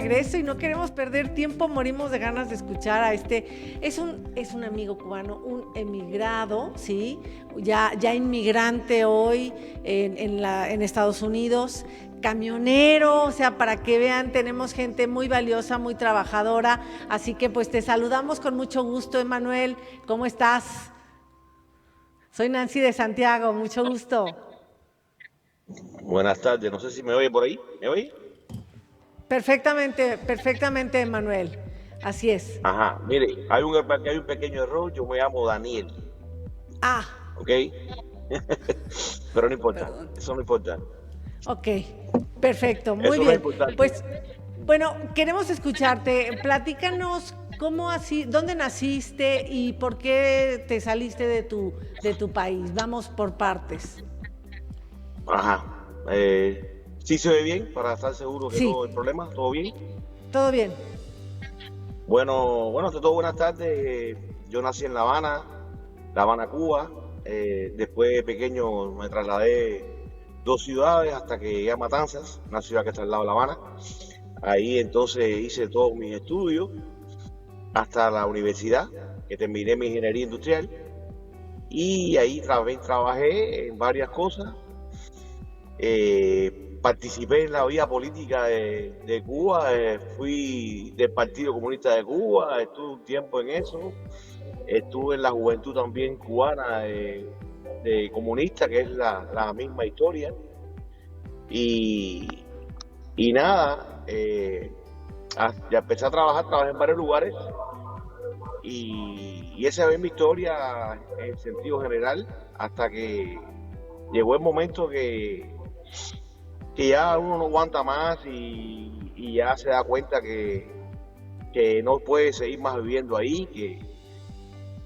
regreso y no queremos perder tiempo, morimos de ganas de escuchar a este. Es un amigo cubano, un emigrado, ¿sí? Ya inmigrante hoy en Estados Unidos, camionero, o sea, para que vean, tenemos gente muy valiosa, muy trabajadora, así que pues te saludamos con mucho gusto, Emanuel. ¿Cómo estás? Soy Nancy de Santiago, mucho gusto. Buenas tardes, no sé si me oye por ahí. ¿Me oye? Perfectamente, Emanuel. Así es. Ajá, mire, hay un pequeño error, yo me llamo Daniel. Ah. ¿Ok? Pero no importa, eso no importa. Ok, perfecto, muy eso bien. No es importante. Pues, bueno, queremos escucharte. Platícanos dónde naciste y por qué te saliste de tu país. Vamos por partes. Ajá. ¿Sí se ve bien? Para estar seguro que sí. No hay problema, ¿todo bien? Todo bien. Bueno, ante todo, buenas tardes. Yo nací en La Habana, Cuba. Después de pequeño me trasladé 2 ciudades hasta que llegué a Matanzas, una ciudad que está al lado de La Habana. Ahí entonces hice todos mis estudios hasta la universidad, que terminé mi ingeniería industrial. Y ahí trabajé en varias cosas. Participé en la vida política de Cuba, fui del Partido Comunista de Cuba, estuve un tiempo en eso, estuve en la juventud también cubana de comunista, que es la misma historia, y nada, ya empecé a trabajé en varios lugares, y esa es mi historia en sentido general, hasta que llegó el momento que ya uno no aguanta más y ya se da cuenta que no puede seguir más viviendo ahí,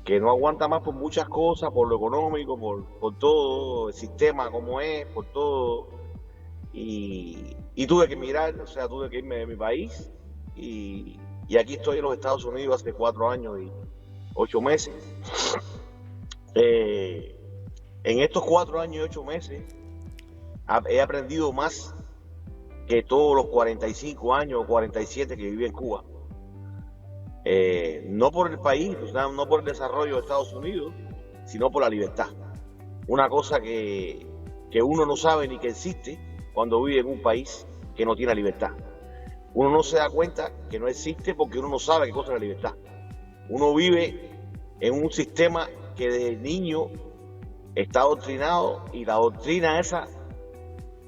que no aguanta más por muchas cosas, por lo económico, por todo el sistema como es, por todo. Y tuve que emigrar, o sea, tuve que irme de mi país y aquí estoy en los Estados Unidos hace 4 años y 8 meses. En estos 4 años y 8 meses he aprendido más que todos los 45 años o 47 que viví en Cuba. No por el país, o sea, no por el desarrollo de Estados Unidos, sino por la libertad. Una cosa que uno no sabe ni que existe cuando vive en un país que no tiene libertad. Uno no se da cuenta que no existe porque uno no sabe qué cosa es la libertad. Uno vive en un sistema que desde niño está adoctrinado y la doctrina esa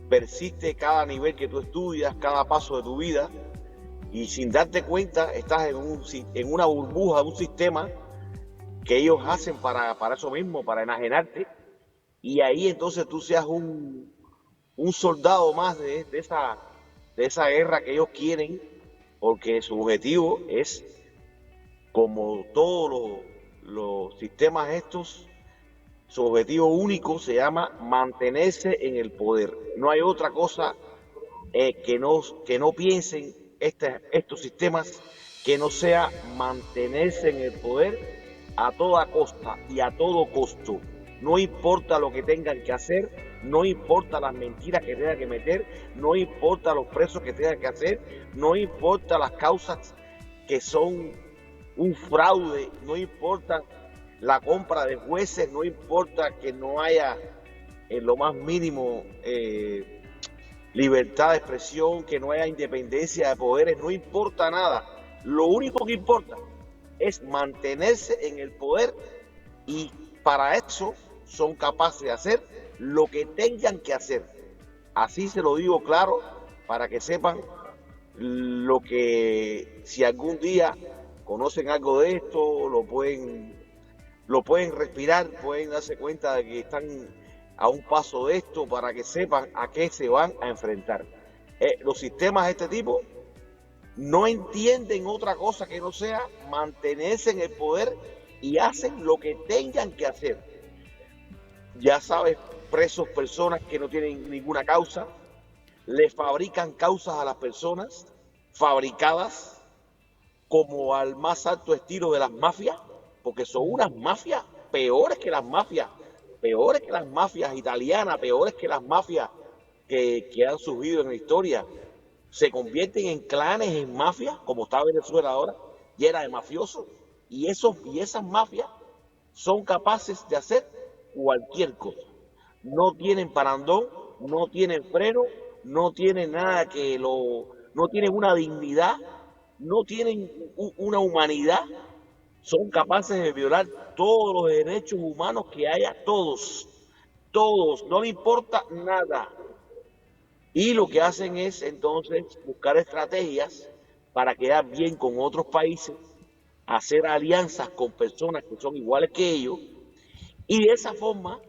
persiste cada nivel que tú estudias, cada paso de tu vida, y sin darte cuenta estás en una burbuja de un sistema que ellos hacen para eso mismo, para enajenarte, y ahí entonces tú seas un soldado más de esa guerra que ellos quieren, porque su objetivo es, como todos los sistemas estos, su objetivo único se llama mantenerse en el poder. No hay otra cosa que no piensen estos sistemas que no sea mantenerse en el poder a toda costa y a todo costo. No importa lo que tengan que hacer, no importa las mentiras que tengan que meter, no importa los presos que tengan que hacer, no importa las causas que son un fraude, no importa la compra de jueces, no importa que no haya en lo más mínimo libertad de expresión, que no haya independencia de poderes, no importa nada. Lo único que importa es mantenerse en el poder, y para eso son capaces de hacer lo que tengan que hacer. Así se lo digo claro, para que sepan lo que, si algún día conocen algo de esto, lo pueden respirar, pueden darse cuenta de que están a un paso de esto, para que sepan a qué se van a enfrentar. Los sistemas de este tipo no entienden otra cosa que no sea mantenerse en el poder, y hacen lo que tengan que hacer. Ya sabes, presos personas que no tienen ninguna causa, le fabrican causas a las personas, fabricadas como al más alto estilo de las mafias, porque son unas mafias peores que las mafias italianas, peores que las mafias que han surgido en la historia. se convierten en clanes, en mafias, como está Venezuela ahora, llena de mafiosos, y esas mafias son capaces de hacer cualquier cosa. No tienen parandón, no tienen freno, no tienen nada no tienen una dignidad, no tienen una humanidad, son capaces de violar todos los derechos humanos que haya, todos, no le importa nada. Y lo que hacen es entonces buscar estrategias para quedar bien con otros países, hacer alianzas con personas que son iguales que ellos, y de esa forma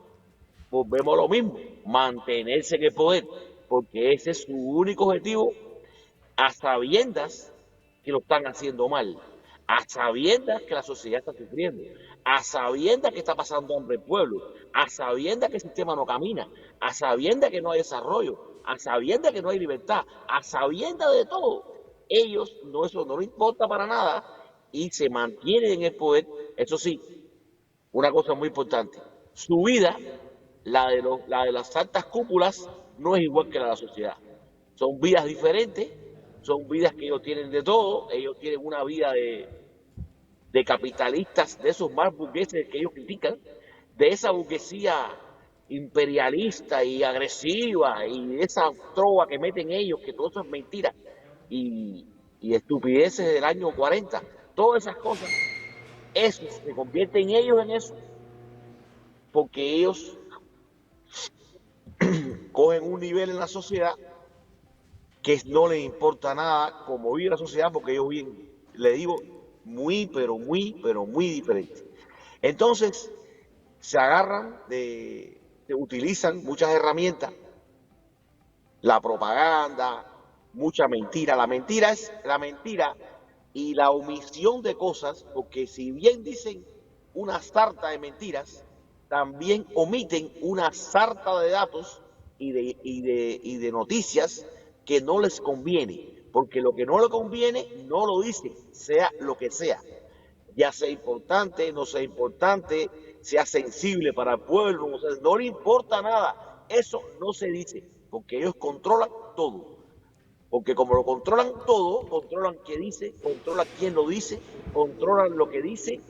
volvemos a lo mismo, mantenerse en el poder, porque ese es su único objetivo, a sabiendas que lo están haciendo mal, a sabiendas que la sociedad está sufriendo, a sabiendas que está pasando hambre el pueblo, a sabiendas que el sistema no camina, a sabiendas que no hay desarrollo, a sabiendas que no hay libertad, a sabiendas de todo. Ellos eso no les importa para nada y se mantienen en el poder. Eso sí, una cosa muy importante, su vida, la de las altas cúpulas, no es igual que la de la sociedad. Son vidas diferentes, son vidas que ellos tienen de todo, ellos tienen una vida de capitalistas, de esos más burgueses que ellos critican, de esa burguesía imperialista y agresiva y esa trova que meten ellos, que todo eso es mentira y estupideces del año 40, todas esas cosas, eso se convierte en ellos en eso, porque ellos cogen un nivel en la sociedad que no les importa nada cómo vive la sociedad, porque ellos viven, le digo, muy, pero muy diferente. Entonces, se agarran se utilizan muchas herramientas, la propaganda, mucha mentira. La mentira es la mentira y la omisión de cosas, porque si bien dicen una sarta de mentiras, también omiten una sarta de datos y de noticias que no les conviene, porque lo que no le conviene no lo dicen, sea lo que sea, ya sea importante, no sea importante, sea sensible para el pueblo, no le importa nada, eso no se dice, porque ellos controlan todo, porque como lo controlan todo, controlan qué dice, controlan quién lo dice, controlan lo que dice,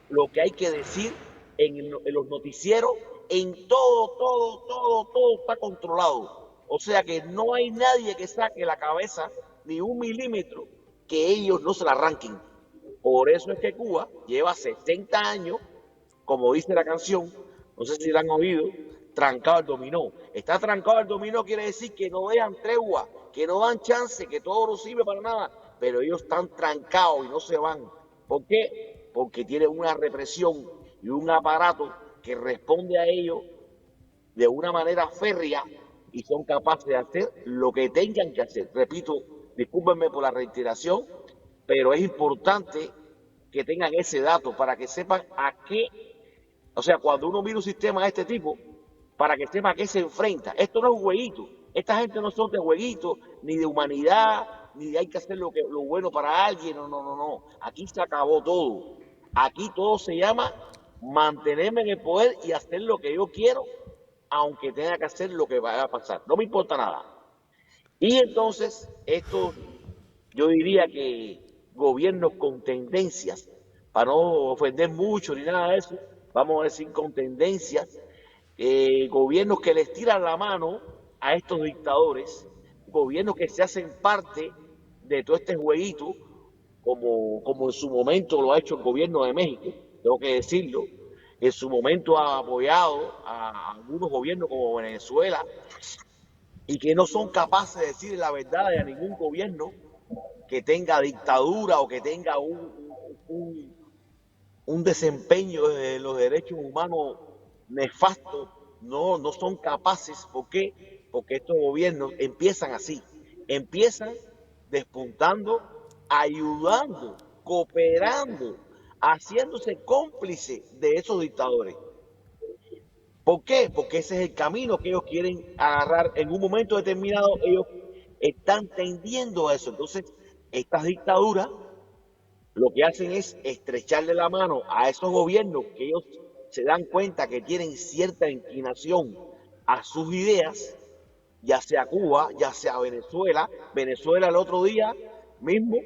lo que hay que decir en los noticieros, en todo está controlado. O sea que no hay nadie que saque la cabeza ni un milímetro que ellos no se la arranquen. Por eso es que Cuba lleva 60 años, como dice la canción, no sé si la han oído, trancado el dominó. Está trancado el dominó quiere decir que no dejan tregua, que no dan chance, que todo no sirve para nada, pero ellos están trancados y no se van. ¿Por qué? Porque tienen una represión y un aparato que responde a ellos de una manera férrea y son capaces de hacer lo que tengan que hacer. Repito, discúlpenme por la reiteración, pero es importante que tengan ese dato para que sepan a qué, o sea, cuando uno mira un sistema de este tipo, para que sepa a qué se enfrenta. Esto no es un jueguito, esta gente no son de jueguito, ni de humanidad, ni de hay que hacer lo bueno para alguien, no. Aquí se acabó todo. Aquí todo se llama mantenerme en el poder y hacer lo que yo quiero, aunque tenga que hacer lo que vaya a pasar. No me importa nada. Y entonces, esto yo diría que gobiernos con tendencias, para no ofender mucho ni nada de eso, vamos a decir con tendencias, gobiernos que les tiran la mano a estos dictadores, gobiernos que se hacen parte de todo este jueguito, como en su momento lo ha hecho el gobierno de México, tengo que decirlo, en su momento ha apoyado a algunos gobiernos como Venezuela y que no son capaces de decir la verdad a ningún gobierno que tenga dictadura o que tenga un desempeño de los derechos humanos nefasto, no son capaces. ¿Por qué? Porque estos gobiernos empiezan así, empiezan despuntando, ayudando, cooperando, haciéndose cómplice de esos dictadores. ¿Por qué? Porque ese es el camino que ellos quieren agarrar. En un momento determinado ellos están tendiendo a eso. Entonces, estas dictaduras lo que hacen es estrecharle la mano a esos gobiernos que ellos se dan cuenta que tienen cierta inclinación a sus ideas ya sea Cuba, ya sea Venezuela. Venezuela el otro día mismo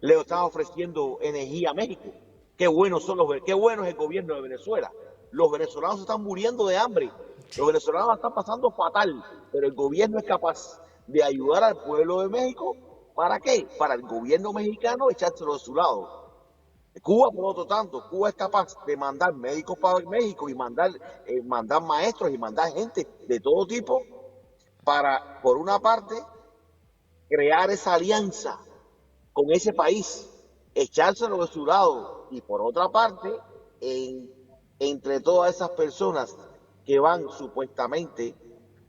le estaba ofreciendo energía a México. Qué bueno qué bueno es el gobierno de Venezuela. Los venezolanos se están muriendo de hambre. Los venezolanos la están pasando fatal, pero el gobierno es capaz de ayudar al pueblo de México. ¿Para qué? Para el gobierno mexicano echárselo de su lado. Cuba, por otro tanto, Cuba es capaz de mandar médicos para México y mandar maestros y mandar gente de todo tipo para, por una parte, crear esa alianza con ese país, echárselo de su lado, y por otra parte, entre todas esas personas que van supuestamente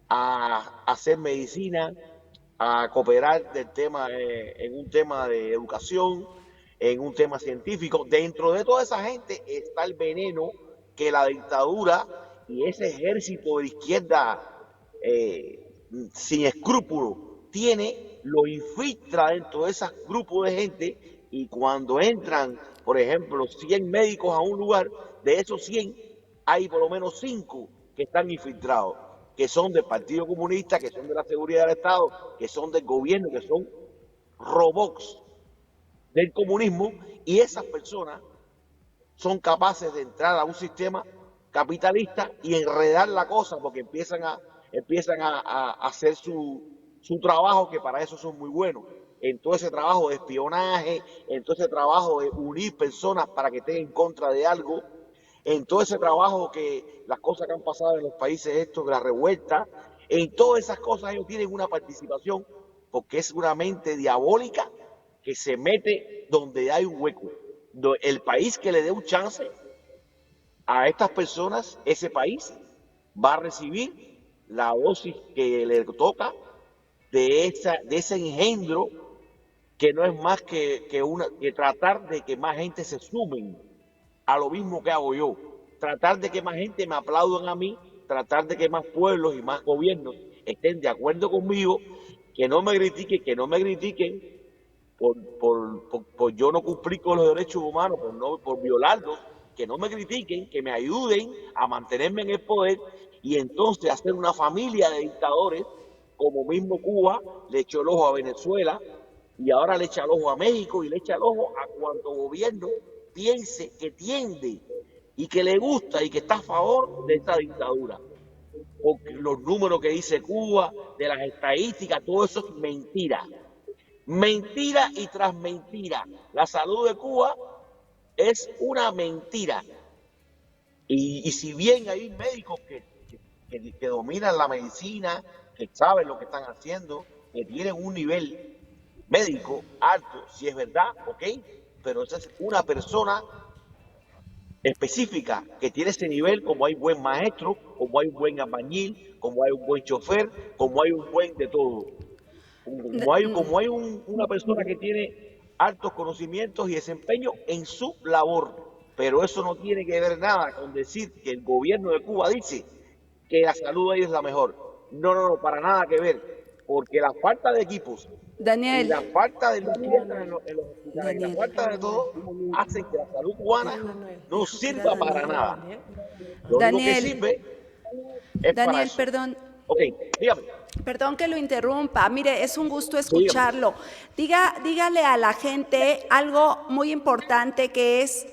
a hacer medicina, a cooperar en un tema de educación, en un tema científico, dentro de toda esa gente está el veneno que la dictadura y ese ejército de izquierda sin escrúpulos tiene, lo infiltra dentro de esos grupos de gente, y cuando entran, por ejemplo, 100 médicos a un lugar, de esos 100 hay por lo menos 5 que están infiltrados, que son del Partido Comunista, que son de la seguridad del Estado, que son del gobierno, que son robots del comunismo, y esas personas son capaces de entrar a un sistema capitalista y enredar la cosa, porque empiezan a hacer su trabajo, que para eso son muy buenos, en todo ese trabajo de espionaje, en todo ese trabajo de unir personas para que estén en contra de algo, en todo ese trabajo que las cosas que han pasado en los países estos, de la revuelta, en todas esas cosas ellos tienen una participación, porque es una mente diabólica que se mete donde hay un hueco. El país que le dé un chance a estas personas, ese país va a recibir la dosis que le toca de ese engendro, que no es más que tratar de que más gente se sumen a lo mismo que hago yo, tratar de que más gente me aplaudan a mí, tratar de que más pueblos y más gobiernos estén de acuerdo conmigo, que no me critiquen por yo no cumplir con los derechos humanos, por violarlos, que no me critiquen, que me ayuden a mantenerme en el poder, y entonces hacer una familia de dictadores, como mismo Cuba le echó el ojo a Venezuela, y ahora le echa el ojo a México, y le echa el ojo a cuanto gobierno piense que tiende y que le gusta y que está a favor de esta dictadura. Porque los números que dice Cuba, de las estadísticas, todo eso es mentira. Mentira y tras mentira. La salud de Cuba es una mentira. Y si bien hay médicos que dominan la medicina, que saben lo que están haciendo, que tienen un nivel médico alto, si es verdad, ok, pero esa es una persona específica que tiene ese nivel, como hay buen maestro, como hay un buen albañil, como hay un buen chofer, como hay un buen de todo. Como hay una persona que tiene altos conocimientos y desempeño en su labor. Pero eso no tiene que ver nada con decir que el gobierno de Cuba dice que la salud de ellos es la mejor. No, para nada que ver. Porque la falta de equipos, Daniel, y la falta de limpieza en los hospitales, y la falta de todo, hace que la salud cubana no sirva para nada. Lo único que sirve es para eso. Perdón. Ok, dígame. Perdón que lo interrumpa. Mire, es un gusto escucharlo. Dígale a la gente algo muy importante, que es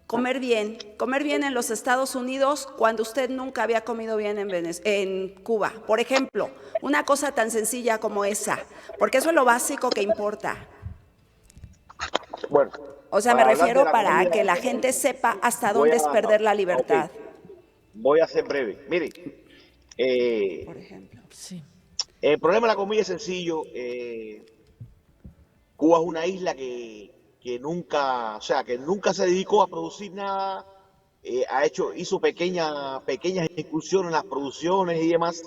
comer bien. Comer bien en los Estados Unidos cuando usted nunca había comido bien en Cuba. Por ejemplo, una cosa tan sencilla como esa. Porque eso es lo básico que importa. Bueno. O sea, me refiero para que la gente sepa hasta dónde es perder la libertad. Okay. Voy a ser breve. Mire, por ejemplo, sí. El problema de la comida es sencillo. Cuba es una isla que nunca se dedicó a producir nada. Hizo pequeñas incursiones en las producciones y demás.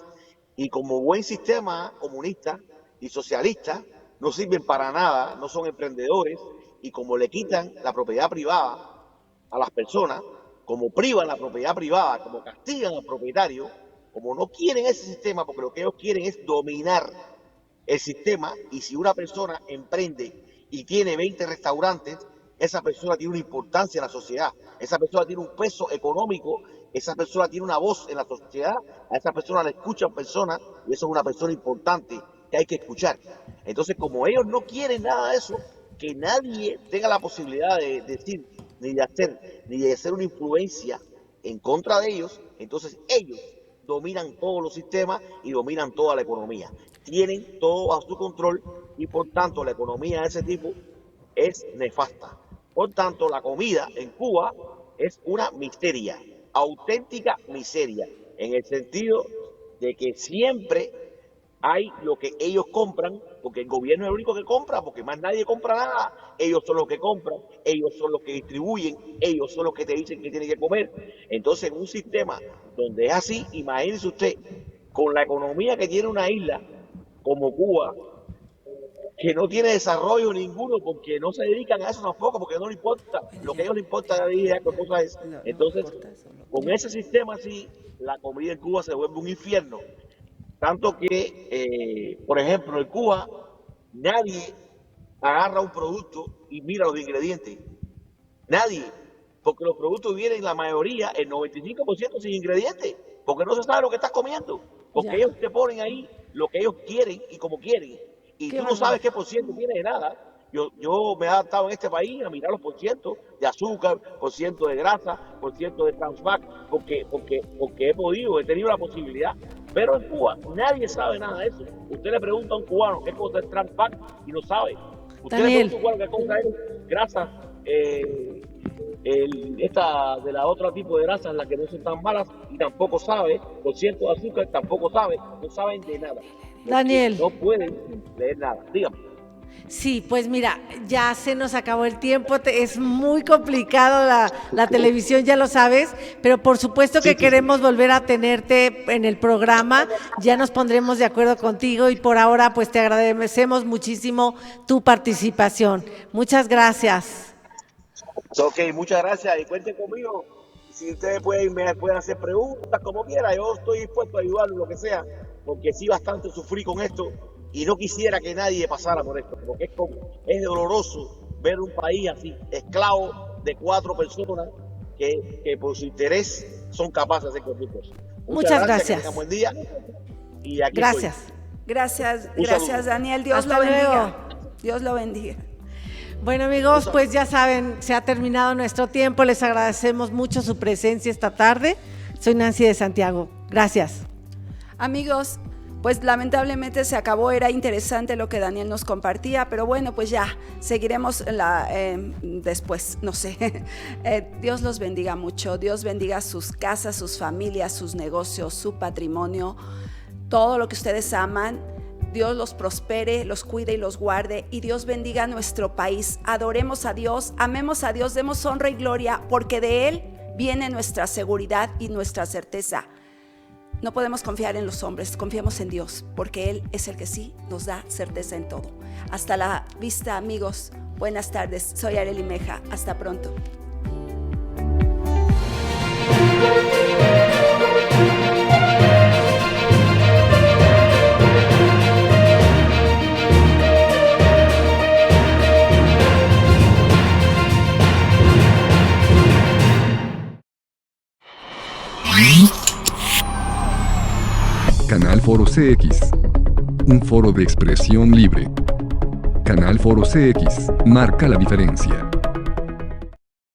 Y como buen sistema comunista y socialista, no sirven para nada, no son emprendedores. Y como le quitan la propiedad privada a las personas, como privan la propiedad privada, como castigan al propietario, como no quieren ese sistema, porque lo que ellos quieren es dominar el sistema, y si una persona emprende y tiene 20 restaurantes, esa persona tiene una importancia en la sociedad, esa persona tiene un peso económico esa persona tiene una voz en la sociedad, a esa persona la escuchan personas, y eso es una persona importante que hay que escuchar. Entonces, como ellos no quieren nada de eso, que nadie tenga la posibilidad de decir, ni de hacer una influencia en contra de ellos, entonces ellos dominan todos los sistemas y dominan toda la economía. Tienen todo a su control y por tanto la economía de ese tipo es nefasta. Por tanto, la comida en Cuba es una miseria, auténtica miseria, en el sentido de que siempre hay lo que ellos compran, porque el gobierno es el único que compra, porque más nadie compra nada. Ellos son los que compran, ellos son los que distribuyen, ellos son los que te dicen que tienes que comer. Entonces, en un sistema donde es así, imagínese usted, con la economía que tiene una isla como Cuba, que no tiene desarrollo ninguno, porque no se dedican a eso tampoco, porque no les importa. Lo que a ellos les importa es cosa es. Entonces, con ese sistema así, la comida en Cuba se vuelve un infierno. Tanto que, por ejemplo, en Cuba, nadie agarra un producto y mira los ingredientes. Nadie. Porque los productos vienen, la mayoría, el 95% sin ingredientes. Porque no se sabe lo que estás comiendo. Porque ellos te ponen ahí lo que ellos quieren y como quieren. Y tú no sabes qué por ciento tiene de nada. Yo me he adaptado en este país a mirar los porcientos de azúcar, porciento de grasa, porciento de trans fat, porque he podido, he tenido la posibilidad. Pero en Cuba nadie sabe nada de eso. Usted le pregunta a un cubano qué cosa es trans fat y no sabe. Usted le pregunta a un cubano qué cosa es grasa, esta de la otra tipo de grasas, las que no son tan malas, y tampoco sabe. Porciento de azúcar tampoco sabe. No saben de nada. Daniel. No pueden leer nada. Dígame. Sí, pues mira, ya se nos acabó el tiempo, es muy complicado la televisión, ya lo sabes, pero por supuesto que queremos volver a tenerte en el programa, ya nos pondremos de acuerdo contigo y por ahora pues te agradecemos muchísimo tu participación. Muchas gracias. Ok, muchas gracias y cuenten conmigo. Si ustedes me pueden hacer preguntas como quiera, yo estoy dispuesto a ayudarlos, lo que sea, porque sí bastante sufrí con esto. Y no quisiera que nadie pasara por esto, porque es doloroso ver un país así, esclavo de 4 personas que por su interés son capaces de hacer cualquier cosa. Muchas gracias. Que tengan buen día. Y aquí gracias. Estoy. Gracias, Daniel. Dios lo bendiga. Dios lo bendiga. Bueno, amigos, pues ya saben, se ha terminado nuestro tiempo. Les agradecemos mucho su presencia esta tarde. Soy Nancy de Santiago. Gracias. Amigos, pues lamentablemente se acabó, era interesante lo que Daniel nos compartía, pero bueno, pues ya, seguiremos después, no sé. Dios los bendiga mucho, Dios bendiga sus casas, sus familias, sus negocios, su patrimonio, todo lo que ustedes aman. Dios los prospere, los cuide y los guarde, y Dios bendiga a nuestro país. Adoremos a Dios, amemos a Dios, demos honra y gloria, porque de Él viene nuestra seguridad y nuestra certeza. No podemos confiar en los hombres, confiemos en Dios, porque Él es el que sí nos da certeza en todo. Hasta la vista, amigos. Buenas tardes, soy Arely Meja. Hasta pronto. Canal Foro CX, un foro de expresión libre. Canal Foro CX, marca la diferencia.